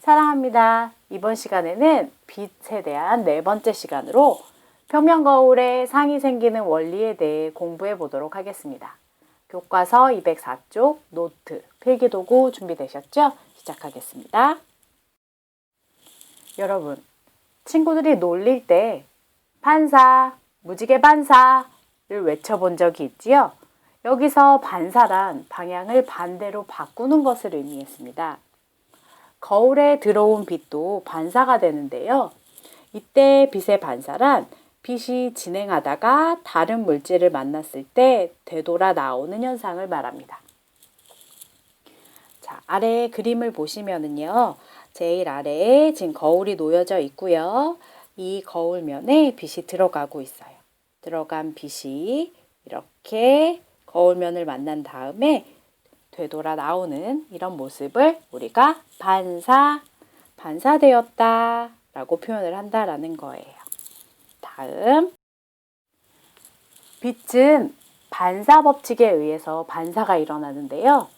사랑합니다. 이번 시간에는 빛에 대한 네 번째 시간으로 평면 거울에 상이 생기는 원리에 대해 공부해 보도록 하겠습니다. 교과서 204쪽 노트, 필기도구 준비되셨죠? 시작하겠습니다. 여러분, 친구들이 놀릴 때 반사, 무지개 반사를 외쳐본 적이 있지요? 여기서 반사란 방향을 반대로 바꾸는 것을 의미했습니다. 거울에 들어온 빛도 반사가 되는데요. 이때 빛의 반사란 빛이 진행하다가 다른 물질을 만났을 때 되돌아 나오는 현상을 말합니다. 자, 아래 그림을 보시면은요. 제일 아래에 지금 거울이 놓여져 있고요. 이 거울면에 빛이 들어가고 있어요. 들어간 빛이 이렇게 거울면을 만난 다음에 되돌아 나오는 이런 모습을 우리가 반사되었다 라고 표현을 한다라는 거예요. 다음, 빛은 반사 법칙에 의해서 반사가 일어나는데요.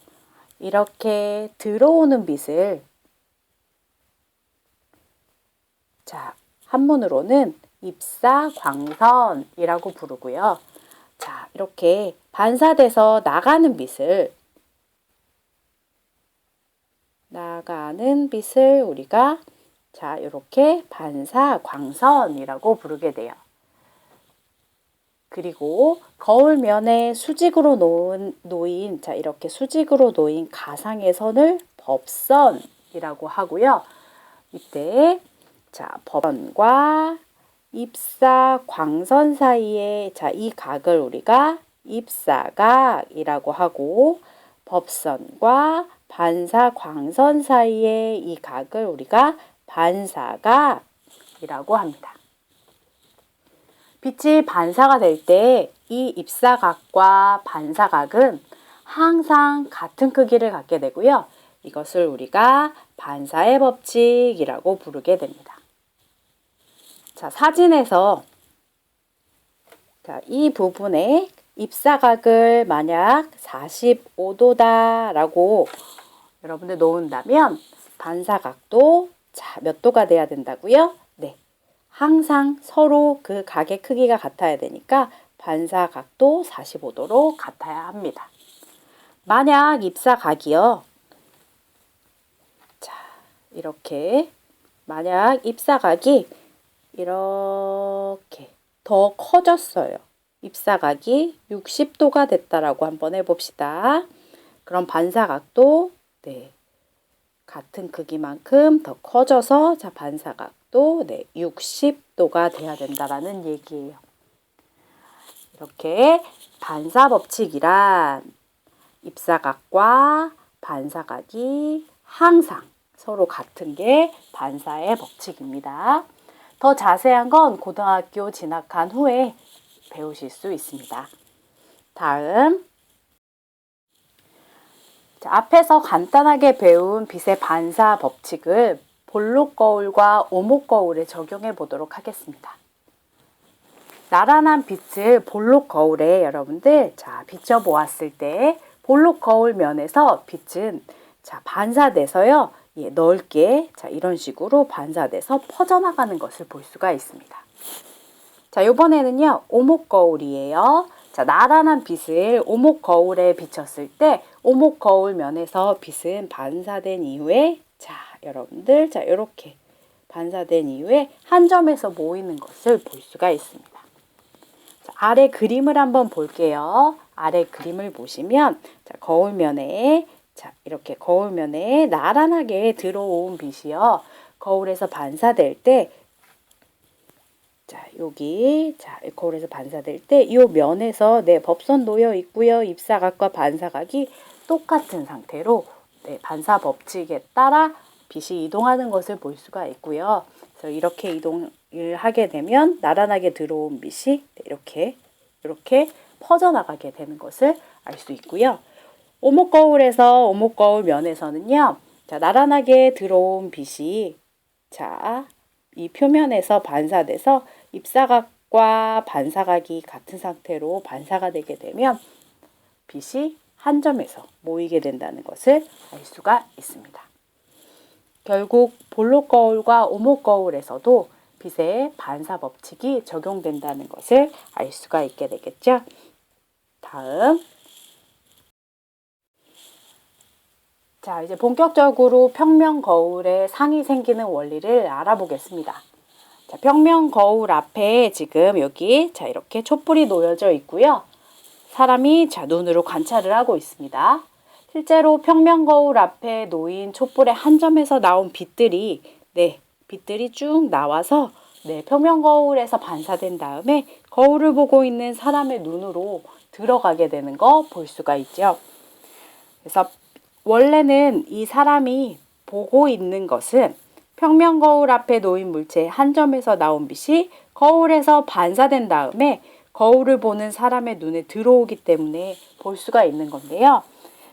이렇게 들어오는 빛을 한문으로는 입사광선이라고 부르고요. 자, 이렇게 반사돼서 나가는 빛을 우리가 이렇게 반사광선이라고 부르게 돼요. 그리고 거울면에 수직으로 놓인 이렇게 수직으로 놓인 가상의 선을 법선이라고 하고요. 이때 법선과 입사광선 사이에 이 각을 우리가 입사각이라고 하고 법선과 반사광선 사이의 이 각을 우리가 반사각이라고 합니다. 빛이 반사가 될 때 이 입사각과 반사각은 항상 같은 크기를 갖게 되고요. 이것을 우리가 반사의 법칙이라고 부르게 됩니다. 자, 사진에서 이 부분에 입사각을 만약 45도다 라고 여러분들 놓은다면 반사각도 몇 도가 돼야 된다고요? 네, 항상 서로 그 각의 크기가 같아야 되니까 반사각도 45도로 같아야 합니다. 만약 입사각이요. 이렇게 만약 입사각이 이렇게 더 커졌어요. 입사각이 60도가 됐다라고 한번 해봅시다. 그럼 반사각도 같은 크기만큼 더 커져서 반사각도 60도가 돼야 된다라는 얘기예요. 이렇게 반사 법칙이란 입사각과 반사각이 항상 서로 같은 게 반사의 법칙입니다. 더 자세한 건 고등학교 진학한 후에 배우실 수 있습니다. 다음, 앞에서 간단하게 배운 빛의 반사 법칙을 볼록 거울과 오목 거울에 적용해 보도록 하겠습니다. 나란한 빛을 볼록 거울에 여러분들 비춰 보았을 때 볼록 거울 면에서 빛은 반사돼서요. 넓게 이런 식으로 반사돼서 퍼져나가는 것을 볼 수가 있습니다. 자, 이번에는요. 오목 거울이에요. 나란한 빛을 오목 거울에 비쳤을 때 오목 거울 면에서 빛은 반사된 이후에 여러분들 이렇게 반사된 이후에 한 점에서 모이는 것을 볼 수가 있습니다. 아래 그림을 한번 볼게요. 아래 그림을 보시면 거울면에 이렇게 거울면에 나란하게 들어온 빛이요. 거울에서 반사될 때 여기 거울에서 반사될 때 이 면에서 법선 놓여 있고요. 입사각과 반사각이 똑같은 상태로 반사 법칙에 따라 빛이 이동하는 것을 볼 수가 있고요. 그래서 이렇게 이동을 하게 되면 나란하게 들어온 빛이 이렇게 퍼져나가게 되는 것을 알 수 있고요. 오목 거울에서 오목 거울 면에서는요. 나란하게 들어온 빛이 이 표면에서 반사돼서 입사각과 반사각이 같은 상태로 반사가 되게 되면 빛이 한 점에서 모이게 된다는 것을 알 수가 있습니다. 결국 볼록 거울과 오목 거울에서도 빛의 반사 법칙이 적용된다는 것을 알 수가 있게 되겠죠. 다음. 자, 이제 본격적으로 평면 거울에 상이 생기는 원리를 알아보겠습니다. 자, 평면 거울 앞에 지금 여기 자 이렇게 촛불이 놓여져 있고요. 사람이 자 눈으로 관찰을 하고 있습니다. 실제로 평면 거울 앞에 놓인 촛불의 한 점에서 나온 빛들이 빛들이 쭉 나와서 평면 거울에서 반사된 다음에 거울을 보고 있는 사람의 눈으로 들어가게 되는 거 볼 수가 있죠. 그래서 원래는 이 사람이 보고 있는 것은 평면 거울 앞에 놓인 물체의 한 점에서 나온 빛이 거울에서 반사된 다음에 거울을 보는 사람의 눈에 들어오기 때문에 볼 수가 있는 건데요.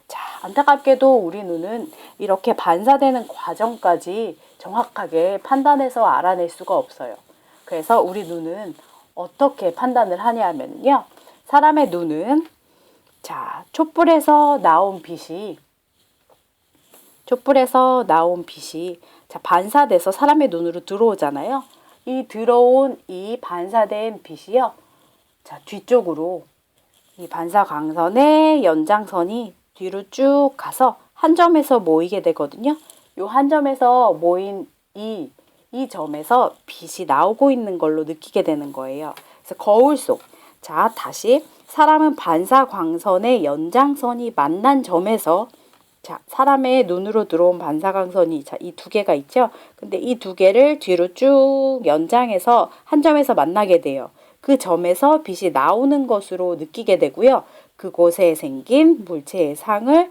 자, 안타깝게도 우리 눈은 이렇게 반사되는 과정까지 정확하게 판단해서 알아낼 수가 없어요. 그래서 우리 눈은 어떻게 판단을 하냐면요. 사람의 눈은 자, 촛불에서 나온 빛이 자, 반사돼서 사람의 눈으로 들어오잖아요. 이 들어온 이 반사된 빛이요. 자, 뒤쪽으로 이 반사광선의 연장선이 뒤로 쭉 가서 한 점에서 모이게 되거든요. 이 한 점에서 모인 이 점에서 빛이 나오고 있는 걸로 느끼게 되는 거예요. 그래서 거울 속. 자, 다시 사람은 반사광선의 연장선이 만난 점에서 자, 사람의 눈으로 들어온 반사광선이 자, 이 두 개가 있죠. 근데 이 두 개를 뒤로 쭉 연장해서 한 점에서 만나게 돼요. 그 점에서 빛이 나오는 것으로 느끼게 되고요. 그곳에 생긴 물체의 상을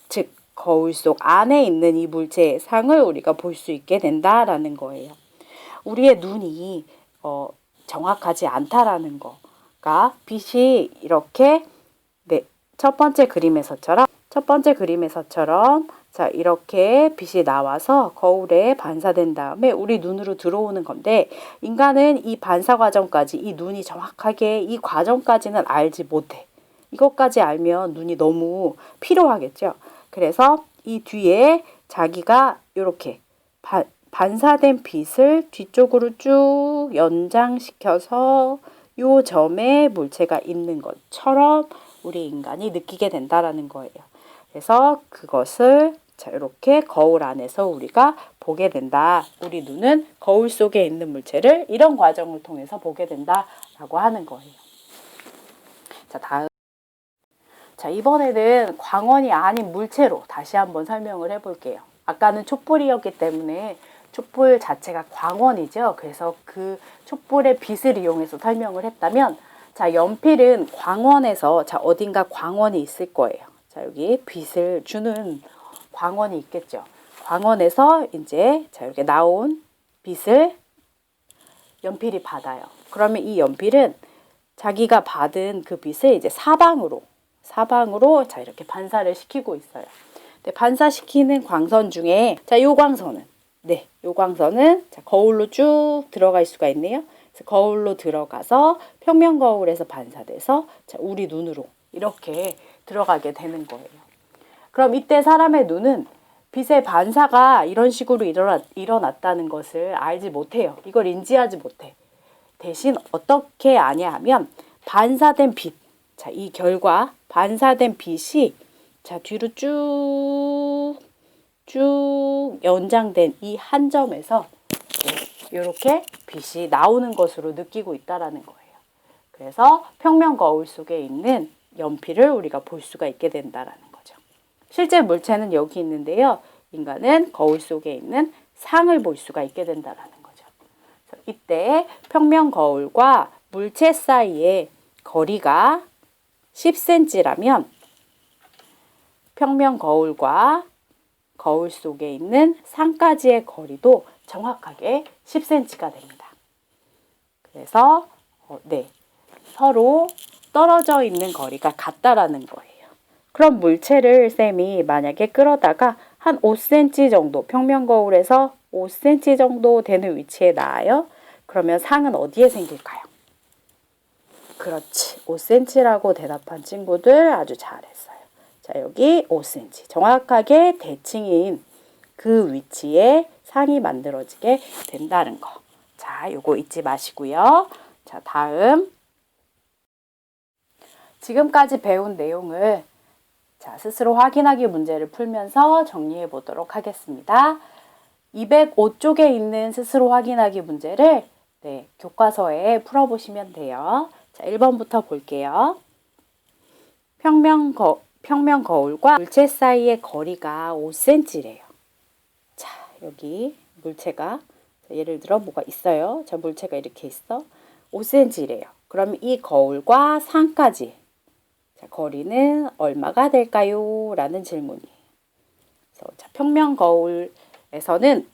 즉 거울 속 안에 있는 이 물체의 상을 우리가 볼 수 있게 된다라는 거예요. 우리의 눈이 정확하지 않다라는 거가 빛이 이렇게 첫 번째 그림에서처럼 자 이렇게 빛이 나와서 거울에 반사된 다음에 우리 눈으로 들어오는 건데 인간은 이 반사 과정까지 이 눈이 정확하게 이 과정까지는 알지 못해. 이것까지 알면 눈이 너무 피로하겠죠. 그래서 이 뒤에 자기가 이렇게 반사된 빛을 뒤쪽으로 쭉 연장시켜서 요 점에 물체가 있는 것처럼 우리 인간이 느끼게 된다라는 거예요. 그래서 그것을 자 이렇게 거울 안에서 우리가 보게 된다. 우리 눈은 거울 속에 있는 물체를 이런 과정을 통해서 보게 된다라고 하는 거예요. 자, 다음. 자, 이번에는 광원이 아닌 물체로 다시 한번 설명을 해볼게요. 아까는 촛불이었기 때문에 촛불 자체가 광원이죠. 그래서 그 촛불의 빛을 이용해서 설명을 했다면 자, 연필은 광원에서 자, 어딘가 광원이 있을 거예요. 자, 여기 빛을 주는 광원이 있겠죠. 광원에서 이제 자, 이렇게 나온 빛을 연필이 받아요. 그러면 이 연필은 자기가 받은 그 빛을 이제 사방으로 자, 이렇게 반사를 시키고 있어요. 근데 반사시키는 광선 중에 자, 요 광선은 자, 거울로 쭉 들어갈 수가 있네요. 그래서 거울로 들어가서 평면 거울에서 반사돼서 자, 우리 눈으로 이렇게 들어가게 되는 거예요. 그럼 이때 사람의 눈은 빛의 반사가 이런 식으로 일어났다는 것을 알지 못해요. 이걸 인지하지 못해. 대신 어떻게 아냐 하면 반사된 빛, 자, 이 결과 반사된 빛이 자, 뒤로 쭉 연장된 이 한 점에서 이렇게 빛이 나오는 것으로 느끼고 있다라는 거예요. 그래서 평면 거울 속에 있는 연필을 우리가 볼 수가 있게 된다라는 거죠. 실제 물체는 여기 있는데요. 인간은 거울 속에 있는 상을 볼 수가 있게 된다라는 거죠. 그래서 이때 평면 거울과 물체 사이의 거리가 10cm라면 평면 거울과 거울 속에 있는 상까지의 거리도 정확하게 10cm가 됩니다. 그래서 서로 떨어져 있는 거리가 같다라는 거예요. 그럼 물체를 쌤이 만약에 끌어다가 한 5cm 정도 평면 거울에서 5cm 정도 되는 위치에 놔요. 그러면 상은 어디에 생길까요? 그렇지. 5cm라고 대답한 친구들 아주 잘했어요. 자, 여기 5cm. 정확하게 대칭인 그 위치에 상이 만들어지게 된다는 거. 자, 요거 잊지 마시고요. 자, 다음. 지금까지 배운 내용을 자, 스스로 확인하기 문제를 풀면서 정리해 보도록 하겠습니다. 205쪽에 있는 스스로 확인하기 문제를 교과서에 풀어보시면 돼요. 자, 1번부터 볼게요. 평면 거울과 물체 사이의 거리가 5cm래요. 자, 여기 물체가 예를 들어 뭐가 있어요. 자, 물체가 이렇게 있어. 5cm래요. 그럼 이 거울과 상까지 자, 거리는 얼마가 될까요? 라는 질문이에요. 그래서 자, 평면 거울에서는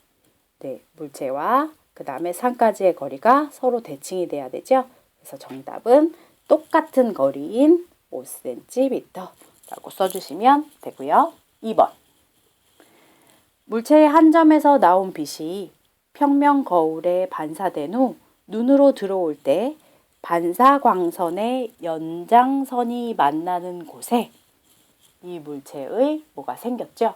물체와 그 다음에 상까지의 거리가 서로 대칭이 돼야 되죠. 그래서 정답은 똑같은 거리인 5cm 라고 써주시면 되고요. 2번. 물체의 한 점에서 나온 빛이 평면 거울에 반사된 후 눈으로 들어올 때 반사광선의 연장선이 만나는 곳에 이 물체의 뭐가 생겼죠?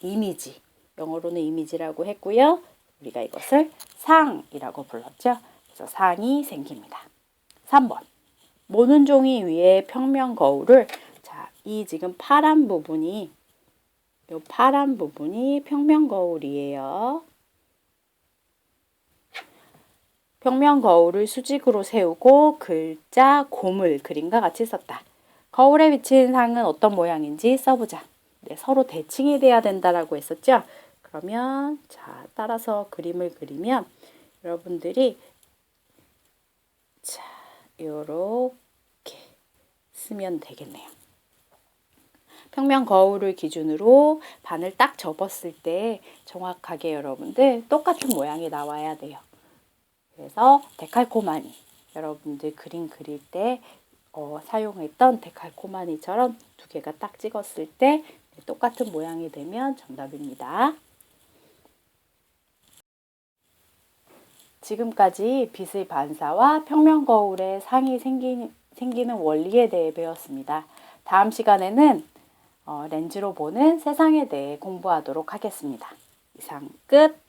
이미지. 영어로는 이미지라고 했고요. 우리가 이것을 상이라고 불렀죠. 그래서 상이 생깁니다. 3번. 모는 종이 위에 평면 거울을 자, 이 지금 파란 부분이 이 파란 부분이 평면 거울이에요. 평면 거울을 수직으로 세우고 글자, 고물, 그림과 같이 썼다. 거울에 비친 상은 어떤 모양인지 써보자. 서로 대칭이 돼야 된다라고 했었죠. 그러면 자, 따라서 그림을 그리면 여러분들이 자, 요렇게 쓰면 되겠네요. 평면 거울을 기준으로 반을 딱 접었을 때 정확하게 여러분들 똑같은 모양이 나와야 돼요. 그래서 데칼코마니, 여러분들 그림 그릴 때 사용했던 데칼코마니처럼 두 개가 딱 찍었을 때 똑같은 모양이 되면 정답입니다. 지금까지 빛의 반사와 평면 거울의 상이 생기는 원리에 대해 배웠습니다. 다음 시간에는 렌즈로 보는 세상에 대해 공부하도록 하겠습니다. 이상 끝!